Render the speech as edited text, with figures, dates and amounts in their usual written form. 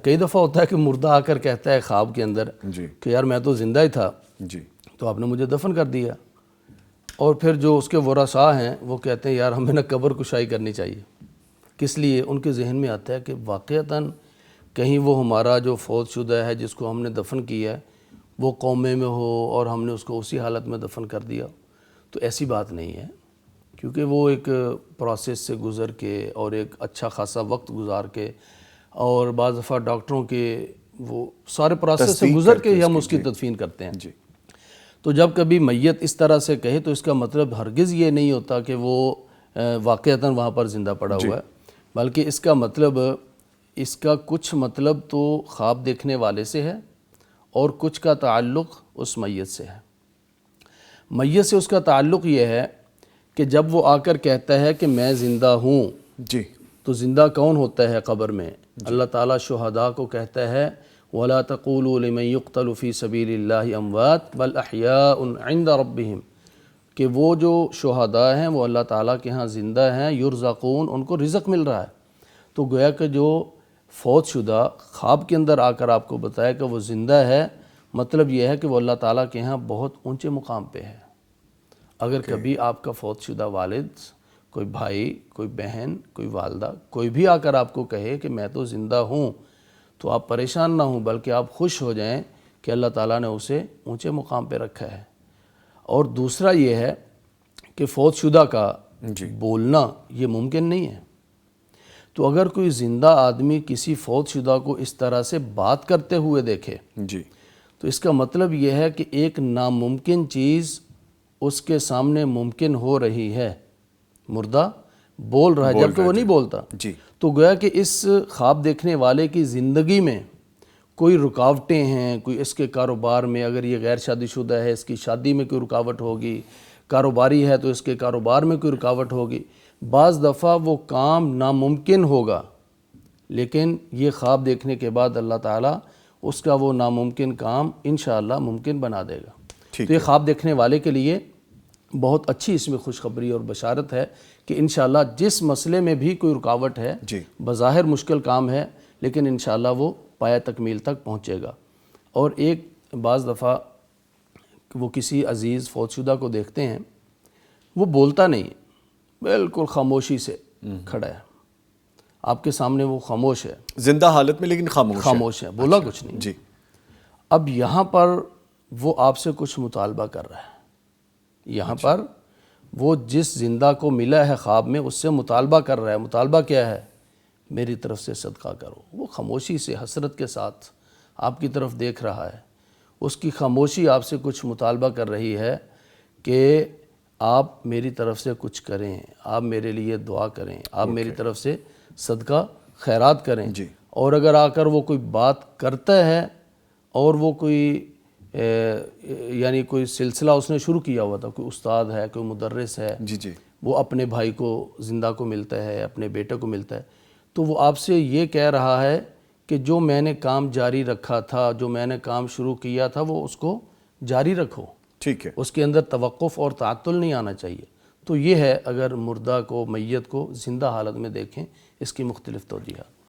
کئی دفعہ ہوتا ہے کہ مردہ آ کر کہتا ہے خواب کے اندر کہ یار میں تو زندہ ہی تھا، تو آپ نے مجھے دفن کر دیا، اور پھر جو اس کے ورثاء ہیں وہ کہتے ہیں یار ہمیں نہ قبر کشائی کرنی چاہیے۔ کس لیے؟ ان کے ذہن میں آتا ہے کہ واقعتاً کہیں وہ ہمارا جو فوت شدہ ہے جس کو ہم نے دفن کیا ہے وہ قومے میں ہو اور ہم نے اس کو اسی حالت میں دفن کر دیا۔ تو ایسی بات نہیں ہے، کیونکہ وہ ایک پروسیس سے گزر کے اور ایک اچھا خاصا وقت گزار کے اور بعض دفعہ ڈاکٹروں کے وہ سارے پروسیس سے گزر کے ہی ہم اس کی تدفین کرتے ہیں۔ تو جب کبھی میت اس طرح سے کہے تو اس کا مطلب ہرگز یہ نہیں ہوتا کہ وہ واقعتاً وہاں پر زندہ پڑا ہوا ہے، بلکہ اس کا مطلب، اس کا کچھ مطلب تو خواب دیکھنے والے سے ہے اور کچھ کا تعلق اس میت سے ہے۔ میت سے اس کا تعلق یہ ہے کہ جب وہ آ کر کہتا ہے کہ میں زندہ ہوں، تو زندہ کون ہوتا ہے قبر میں؟ اللہ تعالیٰ شہداء کو کہتا ہے وَلَا تَقُولُوا لِمَن يُقْتَلُ فِي سَبِيلِ اللَّهِ أَمْوَاتٌ بَلْ أَحْيَاءٌ عِنْدَ رَبِّهِمْ، کہ وہ جو شہداء ہیں وہ اللہ تعالیٰ کے ہاں زندہ ہیں، یرزقون، ان کو رزق مل رہا ہے۔ تو گویا کہ جو فوت شدہ خواب کے اندر آ کر آپ کو بتایا کہ وہ زندہ ہے، مطلب یہ ہے کہ وہ اللہ تعالیٰ کے ہاں بہت اونچے مقام پہ ہے۔ اگر کبھی آپ کا فوت شدہ والد، کوئی بھائی، کوئی بہن، کوئی والدہ، کوئی بھی آ کر آپ کو کہے کہ میں تو زندہ ہوں، تو آپ پریشان نہ ہوں بلکہ آپ خوش ہو جائیں کہ اللہ تعالیٰ نے اسے اونچے مقام پہ رکھا ہے۔ اور دوسرا یہ ہے کہ فوت شدہ کا بولنا یہ ممکن نہیں ہے۔ تو اگر کوئی زندہ آدمی کسی فوت شدہ کو اس طرح سے بات کرتے ہوئے دیکھے تو اس کا مطلب یہ ہے کہ ایک ناممکن چیز اس کے سامنے ممکن ہو رہی ہے۔ مردہ بول رہا ہے جبکہ وہ نہیں بولتا۔ تو گویا کہ اس خواب دیکھنے والے کی زندگی میں کوئی رکاوٹیں ہیں، کوئی اس کے کاروبار میں، اگر یہ غیر شادی شدہ ہے اس کی شادی میں کوئی رکاوٹ ہوگی، کاروباری ہے تو اس کے کاروبار میں کوئی رکاوٹ ہوگی، بعض دفعہ وہ کام ناممکن ہوگا، لیکن یہ خواب دیکھنے کے بعد اللہ تعالیٰ اس کا وہ ناممکن کام انشاءاللہ ممکن بنا دے گا۔ تو یہ خواب دیکھنے والے کے لیے بہت اچھی اس میں خوشخبری اور بشارت ہے کہ انشاءاللہ جس مسئلے میں بھی کوئی رکاوٹ ہے، بظاہر مشکل کام ہے، لیکن انشاءاللہ وہ پایہ تکمیل تک پہنچے گا۔ اور ایک بعض دفعہ وہ کسی عزیز فوت شدہ کو دیکھتے ہیں، وہ بولتا نہیں، بالکل خاموشی سے کھڑا ہے، آپ کے سامنے وہ خاموش ہے، زندہ حالت میں لیکن خاموش ہے، بولا کچھ نہیں۔ اب یہاں پر وہ آپ سے کچھ مطالبہ کر رہا ہے، یہاں پر وہ جس زندہ کو ملا ہے خواب میں اس سے مطالبہ کر رہا ہے۔ مطالبہ کیا ہے؟ میری طرف سے صدقہ کرو۔ وہ خاموشی سے حسرت کے ساتھ آپ کی طرف دیکھ رہا ہے، اس کی خاموشی آپ سے کچھ مطالبہ کر رہی ہے کہ آپ میری طرف سے کچھ کریں، آپ میرے لیے دعا کریں، آپ میری طرف سے صدقہ خیرات کریں۔ اور اگر آ کر وہ کوئی بات کرتا ہے اور وہ کوئی یعنی کوئی سلسلہ اس نے شروع کیا ہوا تھا، کوئی استاد ہے، کوئی مدرس ہے، وہ اپنے بھائی کو زندہ کو ملتا ہے، اپنے بیٹے کو ملتا ہے، تو وہ آپ سے یہ کہہ رہا ہے کہ جو میں نے کام جاری رکھا تھا، جو میں نے کام شروع کیا تھا، وہ اس کو جاری رکھو، اس کے اندر توقف اور تعطل نہیں آنا چاہیے۔ تو یہ ہے اگر مردہ کو، میت کو زندہ حالت میں دیکھیں، اس کی مختلف توجیہات۔